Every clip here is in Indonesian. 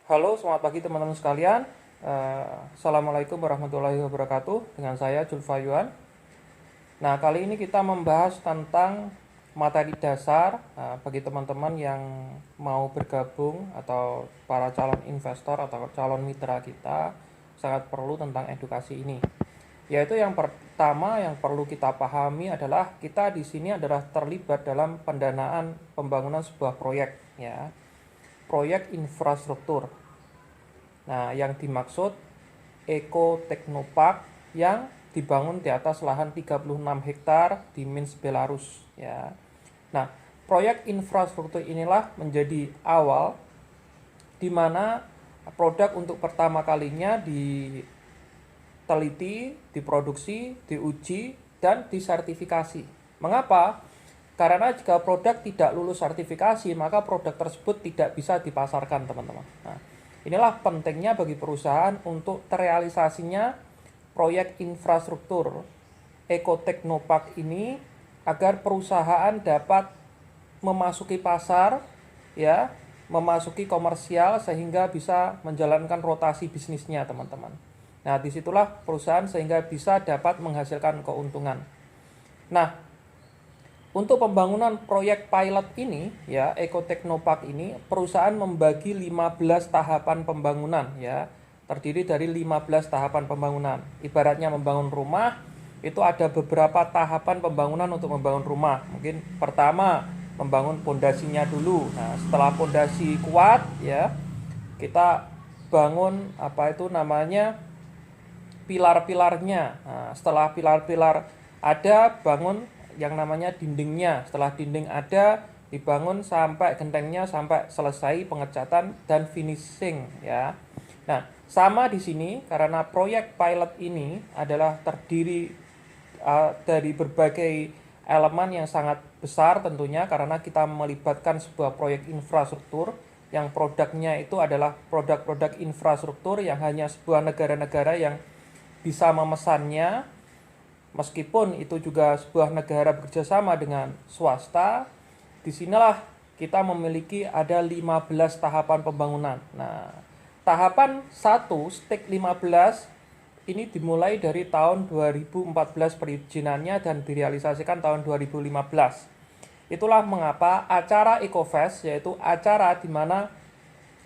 Halo, selamat pagi teman-teman sekalian. Assalamualaikum warahmatullahi wabarakatuh. Dengan saya Julfa Yuan. Nah, kali ini kita membahas tentang materi dasar bagi teman-teman yang mau bergabung atau para calon investor atau calon mitra kita sangat perlu tentang edukasi ini. Yaitu yang pertama yang perlu kita pahami adalah kita di sini adalah terlibat dalam pendanaan pembangunan sebuah proyek, ya. Proyek infrastruktur. Nah, yang dimaksud Eco Technopark yang dibangun di atas lahan 36 hektar di Minsk, Belarus, ya. Nah, proyek infrastruktur inilah menjadi awal di mana produk untuk pertama kalinya diteliti, diproduksi, diuji, dan disertifikasi. Mengapa? Karena jika produk tidak lulus sertifikasi, maka produk tersebut tidak bisa dipasarkan, teman-teman. Nah, inilah pentingnya bagi perusahaan untuk terrealisasinya proyek infrastruktur Eco Technopark ini agar perusahaan dapat memasuki pasar, ya, memasuki komersial sehingga bisa menjalankan rotasi bisnisnya, teman-teman. Nah, disitulah perusahaan sehingga bisa dapat menghasilkan keuntungan. Nah, untuk pembangunan proyek pilot ini, ya, Eco Technopark ini, perusahaan membagi 15 tahapan pembangunan, ya. Terdiri dari 15 tahapan pembangunan. Ibaratnya membangun rumah, itu ada beberapa tahapan pembangunan untuk membangun rumah. Mungkin pertama, membangun pondasinya dulu. Nah, setelah pondasi kuat, ya, kita bangun pilar-pilarnya. Nah, setelah pilar-pilar ada, bangun yang namanya dindingnya. Setelah dinding ada, dibangun sampai gentengnya sampai selesai pengecatan dan finishing, ya. Nah, sama di sini karena proyek pilot ini adalah terdiri dari berbagai elemen yang sangat besar tentunya karena kita melibatkan sebuah proyek infrastruktur yang produknya itu adalah produk-produk infrastruktur yang hanya sebuah negara-negara yang bisa memesannya. Meskipun itu juga sebuah negara bekerjasama dengan swasta, disinilah kita memiliki ada 15 tahapan pembangunan. Nah, tahapan 1, stage 15, ini dimulai dari tahun 2014 perizinannya dan direalisasikan tahun 2015. Itulah mengapa acara EcoFest, yaitu acara di mana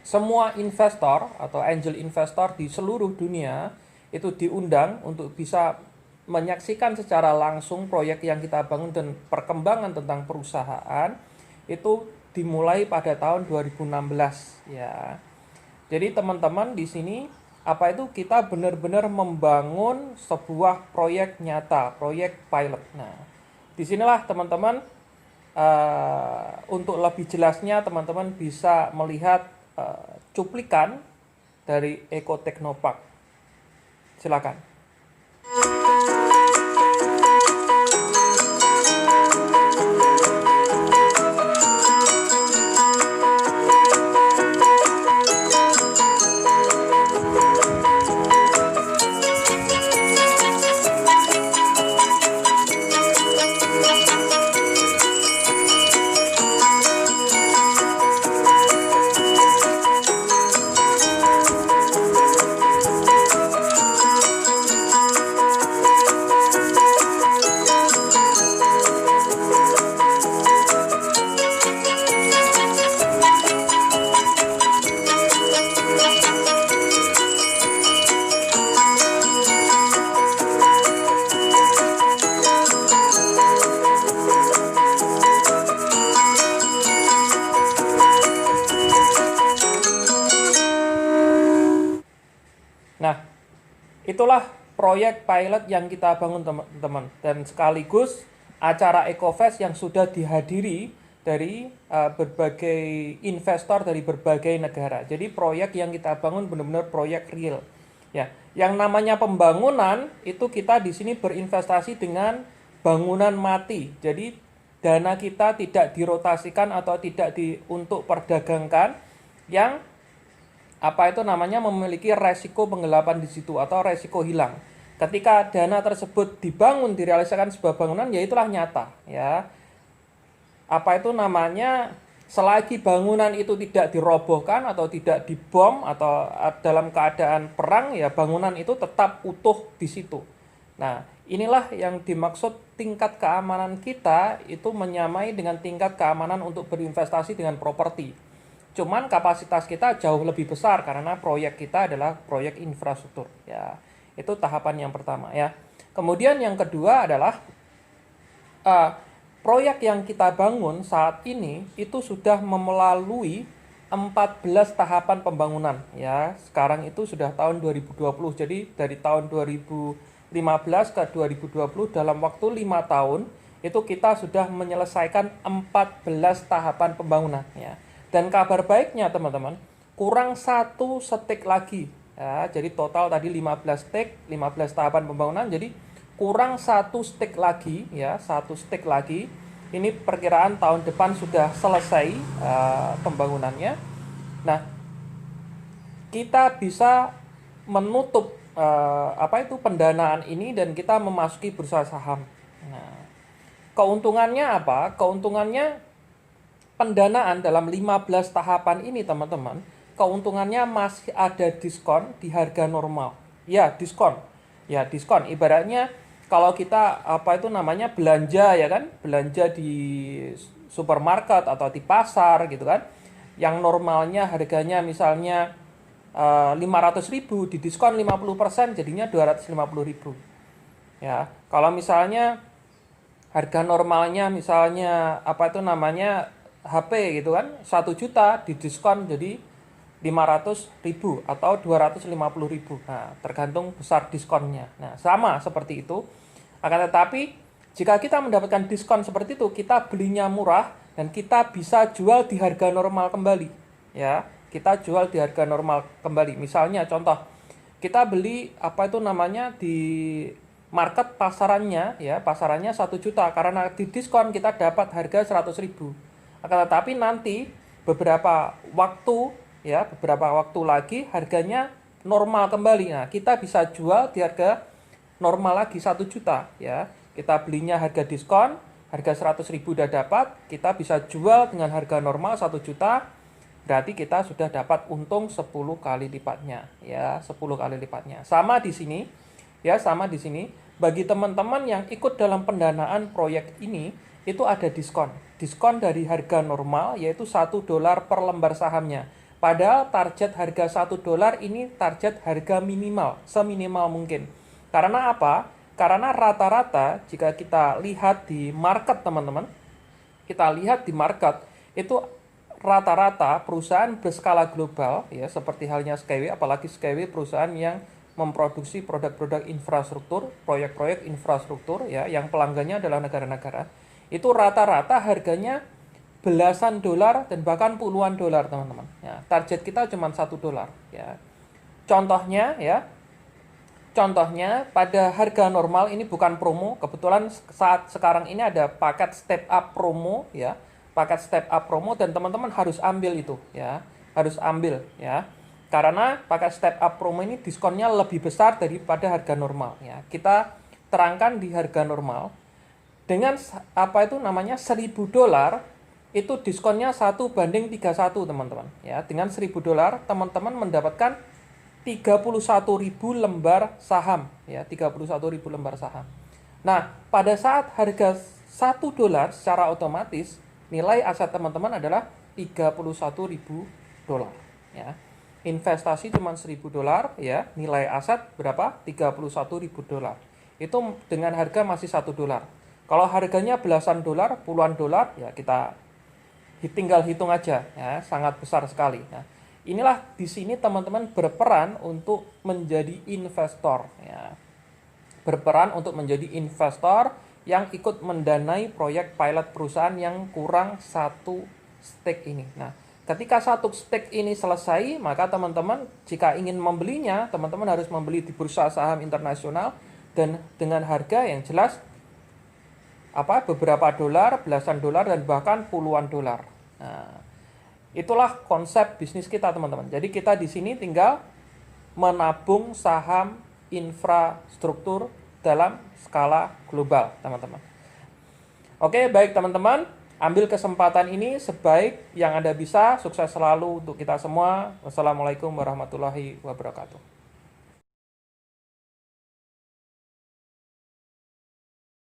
semua investor atau angel investor di seluruh dunia itu diundang untuk bisa menyaksikan secara langsung proyek yang kita bangun dan perkembangan tentang perusahaan itu dimulai pada tahun 2016, ya. Jadi teman-teman di sini kita benar-benar membangun sebuah proyek nyata, proyek pilot. Nah, disinilah teman-teman untuk lebih jelasnya teman-teman bisa melihat cuplikan dari Eco Technopark. Silakan. Nah, itulah proyek pilot yang kita bangun, teman-teman, dan sekaligus acara EcoFest yang sudah dihadiri dari berbagai investor dari berbagai negara. Jadi proyek yang kita bangun benar-benar proyek real. Ya, yang namanya pembangunan itu kita di sini berinvestasi dengan bangunan mati. Jadi dana kita tidak dirotasikan atau tidak untuk perdagangkan yang memiliki resiko penggelapan di situ atau resiko hilang. Ketika dana tersebut dibangun, direalisasikan sebuah bangunan, ya itulah nyata, ya. Selagi bangunan itu tidak dirobohkan atau tidak dibom atau dalam keadaan perang, ya bangunan itu tetap utuh di situ. Nah, inilah yang dimaksud tingkat keamanan kita itu menyamai dengan tingkat keamanan untuk berinvestasi dengan properti. Cuman kapasitas kita jauh lebih besar karena proyek kita adalah proyek infrastruktur. Ya, itu tahapan yang pertama ya. Kemudian yang kedua adalah proyek yang kita bangun saat ini itu sudah melalui 14 tahapan pembangunan ya. Sekarang itu sudah tahun 2020. Jadi dari tahun 2015 ke 2020 dalam waktu 5 tahun itu kita sudah menyelesaikan 14 tahapan pembangunan ya. Dan kabar baiknya teman-teman, kurang 1 stek lagi ya. Jadi total tadi 15 stek, 15 tahapan pembangunan, jadi kurang 1 stek lagi ya, 1 stek lagi. Ini perkiraan tahun depan sudah selesai pembangunannya. Nah, kita bisa menutup pendanaan ini dan kita memasuki bursa saham. Nah, keuntungannya apa? Keuntungannya pendanaan dalam 15 tahapan ini teman-teman, keuntungannya masih ada diskon di harga normal. Ya, diskon. Ya, diskon. Ibaratnya kalau kita belanja ya kan, belanja di supermarket atau di pasar gitu kan, yang normalnya harganya misalnya 500.000 di diskon 50% jadinya 250.000. Ya, kalau misalnya harga normalnya misalnya HP gitu kan 1 juta di diskon jadi 500.000 atau 250.000. Nah, tergantung besar diskonnya. Nah, sama seperti itu. Akan tetapi jika kita mendapatkan diskon seperti itu, kita belinya murah dan kita bisa jual di harga normal kembali. Ya, kita jual di harga normal kembali. Misalnya contoh, kita beli di market pasarannya 1 juta karena di diskon kita dapat harga 100.000. Akan tetapi nanti beberapa waktu lagi harganya normal kembali. Nah, kita bisa jual di harga normal lagi 1 juta ya. Kita belinya harga diskon, harga 100.000 udah dapat, kita bisa jual dengan harga normal 1 juta. Berarti kita sudah dapat untung 10 kali lipatnya ya, 10 kali lipatnya. Sama di sini. Bagi teman-teman yang ikut dalam pendanaan proyek ini, itu ada diskon. Diskon dari harga normal yaitu $1 per lembar sahamnya. Padahal target harga $1 ini target harga minimal, seminimal mungkin. Karena apa? Karena rata-rata jika kita lihat di market teman-teman, itu rata-rata perusahaan berskala global ya, seperti halnya Skyway, apalagi Skyway perusahaan yang memproduksi produk-produk infrastruktur, proyek-proyek infrastruktur ya, yang pelanggannya adalah negara-negara. Itu rata-rata harganya belasan dolar dan bahkan puluhan dolar teman-teman. Ya, target kita cuma $1 ya. Contohnya pada harga normal ini bukan promo. Kebetulan saat sekarang ini ada paket step up promo ya, paket step up promo dan teman-teman harus ambil itu ya, Karena paket step up promo ini diskonnya lebih besar daripada harga normal ya. Kita terangkan di harga normal. Dengan $1.000 itu diskonnya 1:31 teman-teman ya. Dengan $1.000 teman-teman mendapatkan 31.000 lembar saham ya, 31.000 lembar saham. Nah, pada saat harga $1 secara otomatis nilai aset teman-teman adalah $31.000 ya. Investasi cuma $1.000 ya, nilai aset berapa? $31.000. Itu dengan harga masih $1. Kalau harganya belasan dolar, puluhan dolar, ya kita tinggal hitung aja, ya sangat besar sekali. Nah, inilah di sini teman-teman berperan untuk menjadi investor, ya. Berperan untuk menjadi investor yang ikut mendanai proyek pilot perusahaan yang kurang 1 stek ini. Nah, ketika 1 stek ini selesai, maka teman-teman jika ingin membelinya, teman-teman harus membeli di bursa saham internasional dan dengan harga yang jelas beberapa dolar, belasan dolar, dan bahkan puluhan dolar. Nah, itulah konsep bisnis kita teman-teman. Jadi kita di sini tinggal menabung saham infrastruktur dalam skala global teman-teman. Oke, baik teman-teman. ambil kesempatan ini sebaik yang Anda bisa. Sukses selalu untuk kita semua. Wassalamualaikum warahmatullahi wabarakatuh.